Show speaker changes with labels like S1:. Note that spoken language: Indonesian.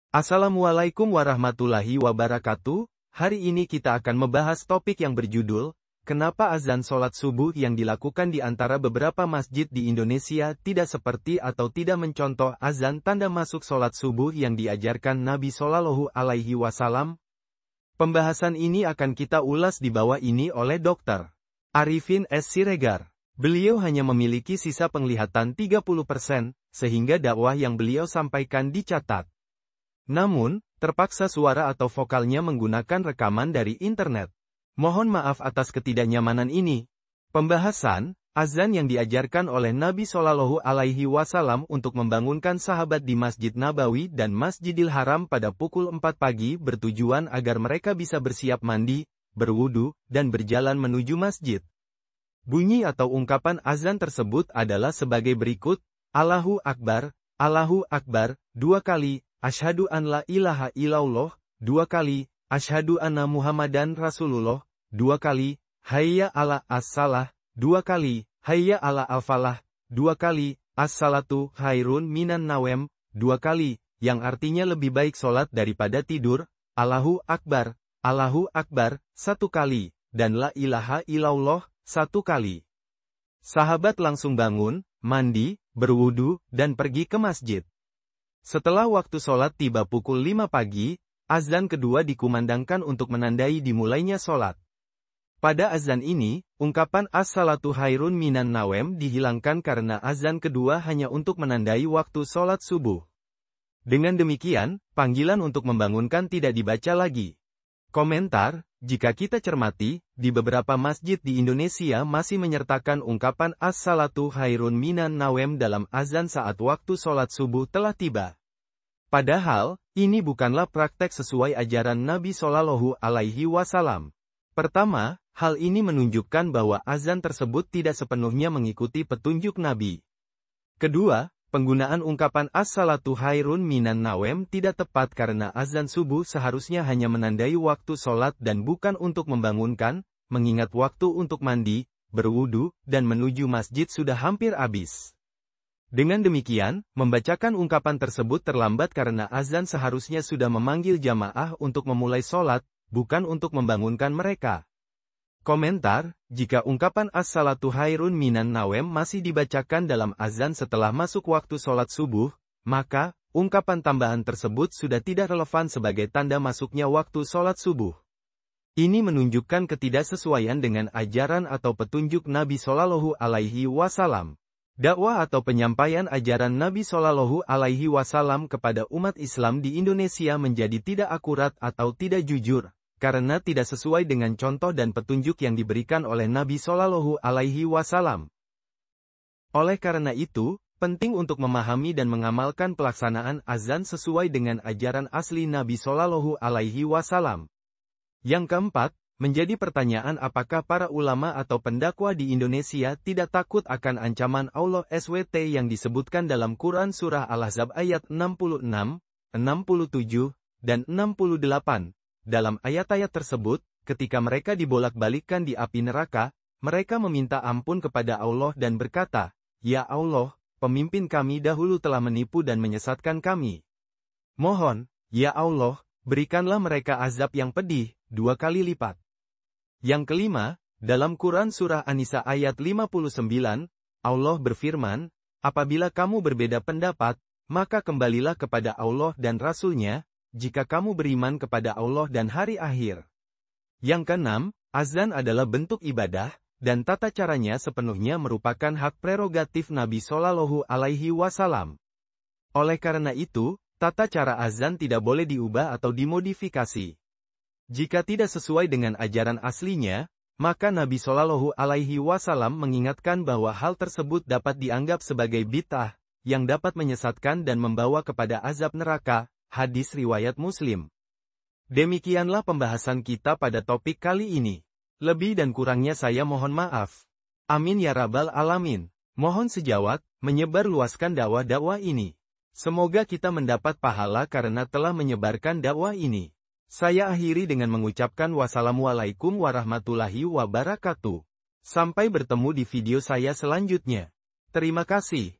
S1: Assalamualaikum warahmatullahi wabarakatuh. Hari ini kita akan membahas topik yang berjudul, kenapa azan sholat subuh yang dilakukan di antara beberapa masjid di Indonesia tidak seperti atau tidak mencontoh azan tanda masuk sholat subuh yang diajarkan Nabi Shallallahu Alaihi Wasallam. Pembahasan ini akan kita ulas di bawah ini oleh Dr. Arifin S. Siregar. Beliau hanya memiliki sisa penglihatan 30%, sehingga dakwah yang beliau sampaikan dicatat. Namun, terpaksa suara atau vokalnya menggunakan rekaman dari internet. Mohon maaf atas ketidaknyamanan ini. Pembahasan, azan yang diajarkan oleh Nabi Shallallahu Alaihi Wasallam untuk membangunkan sahabat di Masjid Nabawi dan Masjidil Haram pada pukul 4 pagi bertujuan agar mereka bisa bersiap mandi, berwudu, dan berjalan menuju masjid. Bunyi atau ungkapan azan tersebut adalah sebagai berikut, Allahu Akbar, 2 kali, Asyhadu an la ilaha illallah, 2 kali, Asyhadu anna Muhammadan Rasulullah, 2 kali, Hayya ala as-salah, 2 kali, Hayya ala al-falah, 2 kali, As-salatu khairun minan nawem, 2 kali, yang artinya lebih baik sholat daripada tidur, Allahu Akbar, 1 kali, dan la ilaha illallah, 1 kali. Sahabat langsung bangun, mandi, berwudu, dan pergi ke masjid. Setelah waktu sholat tiba pukul 5 pagi, azan kedua dikumandangkan untuk menandai dimulainya sholat. Pada azan ini, ungkapan as-salatu khairun minan nawem dihilangkan karena azan kedua hanya untuk menandai waktu sholat subuh. Dengan demikian, panggilan untuk membangunkan tidak dibaca lagi. Komentar, jika kita cermati, di beberapa masjid di Indonesia masih menyertakan ungkapan as-salatu khairun minan nawem dalam azan saat waktu sholat subuh telah tiba. Padahal, ini bukanlah praktek sesuai ajaran Nabi Shallallahu Alaihi Wasallam. Pertama, hal ini menunjukkan bahwa azan tersebut tidak sepenuhnya mengikuti petunjuk Nabi. Kedua, penggunaan ungkapan as-salatu khairun minan nawem tidak tepat karena azan subuh seharusnya hanya menandai waktu sholat dan bukan untuk membangunkan, mengingat waktu untuk mandi, berwudu, dan menuju masjid sudah hampir habis. Dengan demikian, membacakan ungkapan tersebut terlambat karena azan seharusnya sudah memanggil jamaah untuk memulai sholat, bukan untuk membangunkan mereka. Komentar, jika ungkapan as-salatu khairun minan nawem masih dibacakan dalam azan setelah masuk waktu sholat subuh, maka, ungkapan tambahan tersebut sudah tidak relevan sebagai tanda masuknya waktu sholat subuh. Ini menunjukkan ketidaksesuaian dengan ajaran atau petunjuk Nabi Shallallahu Alaihi Wasallam. Dakwah atau penyampaian ajaran Nabi Shallallahu Alaihi Wasallam kepada umat Islam di Indonesia menjadi tidak akurat atau tidak jujur, karena tidak sesuai dengan contoh dan petunjuk yang diberikan oleh Nabi Shallallahu Alaihi Wasallam. Oleh karena itu, penting untuk memahami dan mengamalkan pelaksanaan azan sesuai dengan ajaran asli Nabi Shallallahu Alaihi Wasallam. Yang keempat, menjadi pertanyaan apakah para ulama atau pendakwah di Indonesia tidak takut akan ancaman Allah SWT yang disebutkan dalam Quran Surah Al-Ahzab ayat 66, 67, dan 68. Dalam ayat-ayat tersebut, ketika mereka dibolak-balikkan di api neraka, mereka meminta ampun kepada Allah dan berkata, "Ya Allah, pemimpin kami dahulu telah menipu dan menyesatkan kami. Mohon, ya Allah, berikanlah mereka azab yang pedih, 2 kali lipat." Yang kelima, dalam Quran Surah An-Nisa ayat 59, Allah berfirman, "Apabila kamu berbeda pendapat, maka kembalilah kepada Allah dan Rasul-Nya, jika kamu beriman kepada Allah dan hari akhir." Yang keenam, azan adalah bentuk ibadah, dan tata caranya sepenuhnya merupakan hak prerogatif Nabi Shallallahu Alaihi Wasallam. Oleh karena itu, tata cara azan tidak boleh diubah atau dimodifikasi. Jika tidak sesuai dengan ajaran aslinya, maka Nabi Shallallahu Alaihi Wasallam mengingatkan bahwa hal tersebut dapat dianggap sebagai bid'ah, yang dapat menyesatkan dan membawa kepada azab neraka, hadis riwayat Muslim. Demikianlah pembahasan kita pada topik kali ini. Lebih dan kurangnya saya mohon maaf. Amin ya rabbal alamin. Mohon sejawat, menyebarluaskan dakwah-dakwah ini. Semoga kita mendapat pahala karena telah menyebarkan dakwah ini. Saya akhiri dengan mengucapkan wassalamualaikum warahmatullahi wabarakatuh. Sampai bertemu di video saya selanjutnya. Terima kasih.